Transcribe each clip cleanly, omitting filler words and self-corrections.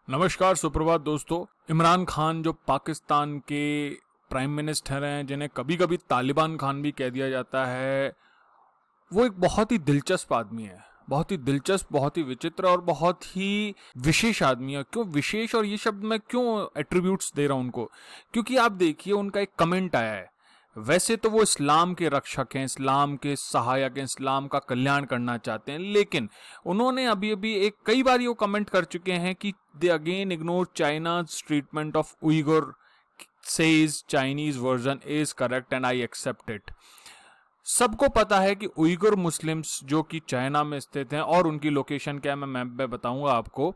नमस्कार, सुप्रभात दोस्तों। इमरान खान जो पाकिस्तान के प्राइम मिनिस्टर हैं, जिन्हें कभी कभी तालिबान खान भी कह दिया जाता है, वो एक बहुत ही दिलचस्प आदमी है। बहुत ही दिलचस्प, बहुत ही विचित्र और बहुत ही विशेष आदमी है। क्यों विशेष और ये शब्द मैं क्यों एट्रीब्यूट्स दे रहा हूं उनको? क्योंकि आप देखिए, उनका एक कमेंट आया है। वैसे तो वो इस्लाम के रक्षक हैं, इस्लाम के सहायक हैं, इस्लाम का कल्याण करना चाहते हैं, लेकिन उन्होंने अभी अभी कई बार ये कमेंट कर चुके हैं कि they again ignore China's treatment of Uighur, says Chinese version is correct and I accept it. सबको पता है कि उइगर मुस्लिम्स जो कि चाइना में स्थित हैं, और उनकी लोकेशन क्या है मैं मैप में बताऊंगा आपको,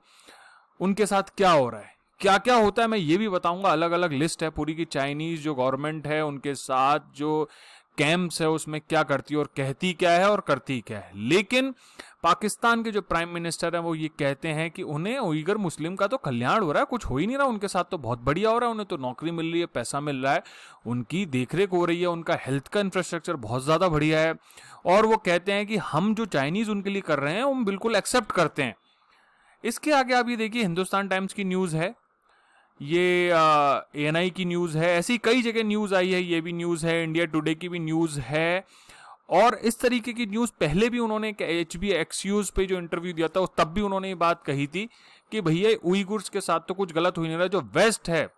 उनके साथ क्या हो रहा है, क्या क्या होता है मैं ये भी बताऊंगा। अलग अलग लिस्ट है पूरी की। चाइनीज जो गवर्नमेंट है उनके साथ जो कैंप्स है उसमें क्या करती है और कहती क्या है और करती क्या है। लेकिन पाकिस्तान के जो प्राइम मिनिस्टर हैं वो ये कहते हैं कि उन्हें उइगर मुस्लिम का तो कल्याण हो रहा है, कुछ हो ही नहीं रहा उनके साथ, तो बहुत बढ़िया हो रहा है, उन्हें तो नौकरी मिल रही है, पैसा मिल रहा है, उनकी देखरेख हो रही है, उनका हेल्थ का इंफ्रास्ट्रक्चर बहुत ज्यादा बढ़िया है। और वो कहते हैं कि हम जो चाइनीज उनके लिए कर रहे हैं हम बिल्कुल एक्सेप्ट करते हैं। इसके आगे आप ये देखिए, हिंदुस्तान टाइम्स की न्यूज है, ये ANI की न्यूज है, ऐसी कई जगह न्यूज आई है, ये भी न्यूज है, इंडिया टुडे की भी न्यूज है। और इस तरीके की न्यूज पहले भी उन्होंने HBXUs पे जो इंटरव्यू दिया था तब भी उन्होंने ये बात कही थी कि भैया उइगुर्स के साथ तो कुछ गलत हो नहीं रहा। जो वेस्ट है,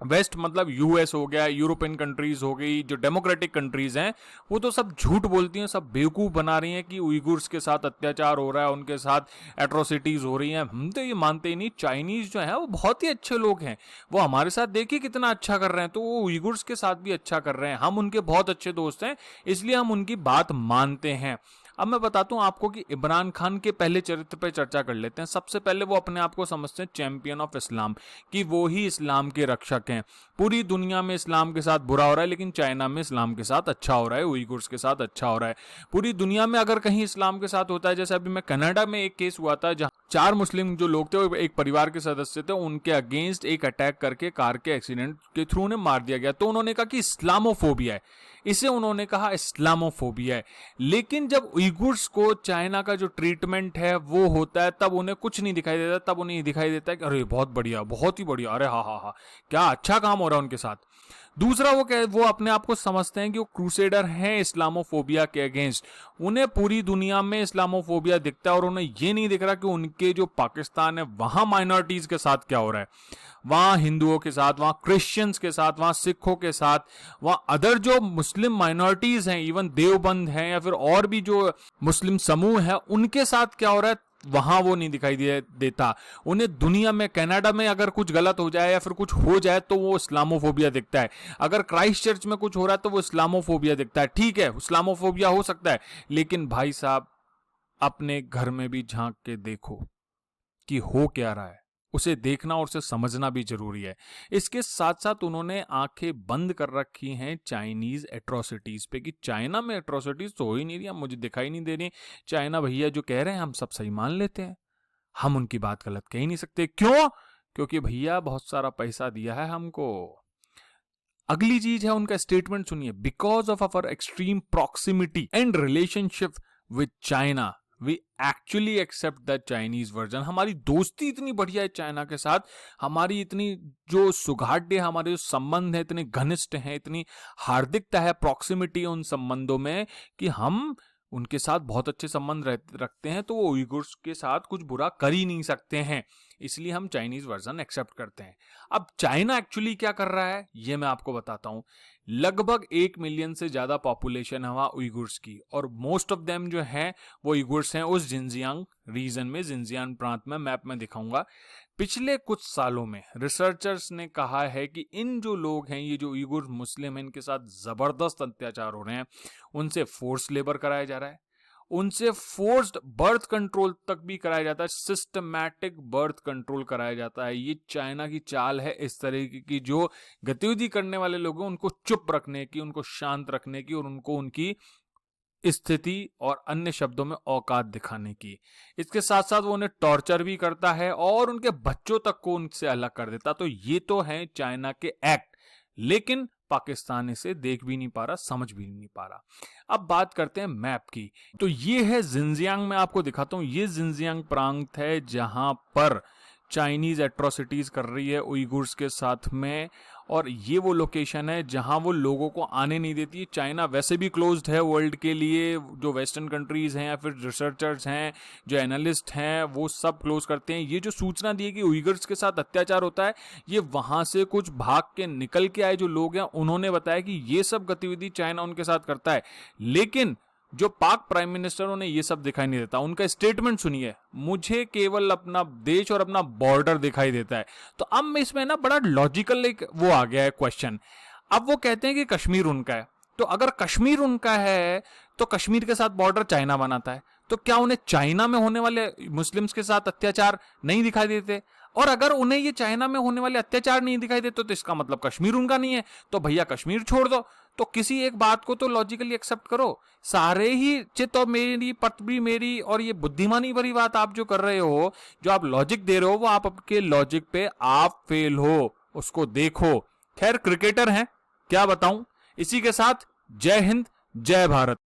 वेस्ट मतलब US हो गया, यूरोपियन कंट्रीज हो गई, जो डेमोक्रेटिक कंट्रीज हैं, वो तो सब झूठ बोलती हैं, सब बेवकूफ बना रही हैं कि उइगुर्स के साथ अत्याचार हो रहा है, उनके साथ एट्रोसिटीज हो रही हैं। हम तो ये मानते ही नहीं। चाइनीज जो है वो बहुत ही अच्छे लोग हैं, वो हमारे साथ देखिए कितना अच्छा कर रहे हैं, तो वो उइगुर्स के साथ भी अच्छा कर रहे हैं। हम उनके बहुत अच्छे दोस्त हैं, इसलिए हम उनकी बात मानते हैं। अब मैं बताता हूं आपको कि इमरान खान के पहले चरित्र पर चर्चा कर लेते हैं। सबसे पहले वो अपने आप को समझते हैं चैंपियन ऑफ इस्लाम, कि वो ही इस्लाम के रक्षक हैं। पूरी दुनिया में इस्लाम के साथ बुरा हो रहा है, लेकिन चाइना में इस्लाम के साथ अच्छा हो रहा है, उइगुर्स के साथ अच्छा हो रहा है। पूरी दुनिया में अगर कहीं इस्लाम के साथ होता है, जैसे अभी मैं कनाडा में एक केस हुआ था जहां 4 मुस्लिम जो लोग थे, वो एक परिवार के सदस्य थे, उनके अगेंस्ट एक अटैक करके कार के एक्सीडेंट के थ्रू उन्हें मार दिया गया। तो उन्होंने कहा कि इस्लामोफोबिया है, इसे उन्होंने कहा इस्लामोफोबिया है। लेकिन जब उइगुर्स को चाइना का जो ट्रीटमेंट है वो होता है, तब उन्हें कुछ नहीं दिखाई देता, तब उन्हें दिखाई देता है कि अरे बहुत बढ़िया, बहुत ही बढ़िया, अरे हाँ हाँ हाँ, क्या अच्छा काम हो रहा है उनके साथ। दूसरा, वो अपने आप को समझते हैं कि वो क्रूसेडर हैं इस्लामोफोबिया के अगेंस्ट। उन्हें पूरी दुनिया में इस्लामोफोबिया दिखता है और उन्हें ये नहीं दिख रहा कि उनके जो पाकिस्तान है वहां माइनॉरिटीज के साथ क्या हो रहा है। वहां हिंदुओं के साथ, वहां क्रिश्चियंस के साथ, वहां सिखों के साथ, वहां अदर जो मुस्लिम माइनॉरिटीज हैं, इवन देवबंद हैं या फिर और भी जो मुस्लिम समूह है, उनके साथ क्या हो रहा है वहां वो नहीं दिखाई देता। उन्हें दुनिया में, कनाडा में अगर कुछ गलत हो जाए या फिर कुछ हो जाए तो वो इस्लामोफोबिया दिखता है। अगर क्राइस्ट चर्च में कुछ हो रहा है तो वो इस्लामोफोबिया दिखता है। ठीक है, इस्लामोफोबिया हो सकता है, लेकिन भाई साहब अपने घर में भी झांक के देखो कि हो क्या रहा है। उसे देखना और उसे समझना भी जरूरी है। इसके साथ साथ उन्होंने आंखें बंद कर रखी हैं चाइनीज एट्रोसिटीज पे, कि चाइना में एट्रोसिटीज तो हो ही नहीं रही, मुझे दिखाई नहीं दे रही। चाइना भैया जो कह रहे हैं हम सब सही मान लेते हैं, हम उनकी बात गलत कह ही नहीं सकते। क्यों? क्योंकि भैया बहुत सारा पैसा दिया है हमको। अगली चीज है उनका स्टेटमेंट, सुनिए। Because of our extreme proximity and relationship with China we actually accept the Chinese version. हमारी दोस्ती इतनी बढ़िया है चाइना के साथ, हमारी इतनी जो सुगाढ़, हमारे जो संबंध है इतने घनिष्ठ हैं, इतनी हार्दिकता है, प्रॉक्सिमिटी है उन संबंधों में, कि हम उनके साथ बहुत अच्छे संबंध रखते हैं, तो वो उइगुर्स के साथ कुछ बुरा कर ही नहीं सकते हैं, इसलिए हम चाइनीज वर्जन एक्सेप्ट करते हैं। अब चाइना एक्चुअली क्या कर रहा है ये मैं आपको बताता हूं। लगभग 1 मिलियन से ज्यादा पॉपुलेशन है वहां उइगुर्स की, और मोस्ट ऑफ देम जो हैं वो उइगुर्स हैं उस जिनजियांग रीजन में, जिनजियांग प्रांत में। मैप में दिखाऊंगा। पिछले कुछ सालों में रिसर्चर्स ने कहा है कि इन जो लोग हैं, ये जो उइगुर मुस्लिम हैं, इनके साथ जबरदस्त अत्याचार हो रहे हैं। उनसे फोर्स लेबर कराया जा रहा है, उनसे फोर्स्ड बर्थ कंट्रोल तक भी कराया जाता है, सिस्टमैटिक बर्थ कंट्रोल कराया जाता है। ये चाइना की चाल है इस तरीके की, जो गतिविधि करने वाले लोग हैं उनको चुप रखने की, उनको शांत रखने की, और उनको उनकी स्थिति और अन्य शब्दों में औकात दिखाने की। इसके साथ साथ वो उन्हें टॉर्चर भी करता है और उनके बच्चों तक को उनसे अलग कर देता। तो ये तो है चाइना के एक्ट, लेकिन पाकिस्तान इसे देख भी नहीं पा रहा, समझ भी नहीं पा रहा। अब बात करते हैं मैप की। तो ये है जिनजियांग, मैं आपको दिखाता हूं। ये जिनजियांग प्रांत है जहां पर चाइनीज एट्रोसिटीज कर रही है उइगुर्स के साथ में, और ये वो लोकेशन है जहां वो लोगों को आने नहीं देती है। चाइना वैसे भी क्लोज्ड है वर्ल्ड के लिए, जो वेस्टर्न कंट्रीज हैं या फिर रिसर्चर्स हैं, जो एनालिस्ट हैं, वो सब क्लोज करते हैं। ये जो सूचना दी है कि उइगर्स के साथ अत्याचार होता है, ये वहां से कुछ भाग के निकल के आए जो लोग हैं उन्होंने बताया कि ये सब गतिविधि चाइना उनके साथ करता है। लेकिन जो पाक प्राइम मिनिस्टर, उन्हें ये सब दिखाई नहीं देता। उनका स्टेटमेंट सुनिए, मुझे केवल अपना देश और अपना बॉर्डर दिखाई देता है। तो अब इसमें ना बड़ा लॉजिकल एक वो आ गया है क्वेश्चन। अब वो कहते हैं कि कश्मीर उनका है, तो अगर कश्मीर उनका है तो कश्मीर के साथ बॉर्डर चाइना बनाता है, तो क्या उन्हें चाइना में होने वाले मुस्लिम्स के साथ अत्याचार नहीं दिखाई देते? और अगर उन्हें ये चाइना में होने वाले अत्याचार नहीं दिखाई देते तो इसका मतलब कश्मीर उनका नहीं है, तो भैया कश्मीर छोड़ दो। तो किसी एक बात को तो लॉजिकली एक्सेप्ट करो। सारे ही चित और मेरी पत भी मेरी, और ये बुद्धिमानी भरी बात आप जो कर रहे हो, जो आप लॉजिक दे रहे हो, वो आपके लॉजिक पे आप फेल हो, उसको देखो। खैर क्रिकेटर हैं, क्या बताऊं। इसी के साथ जय हिंद, जय भारत।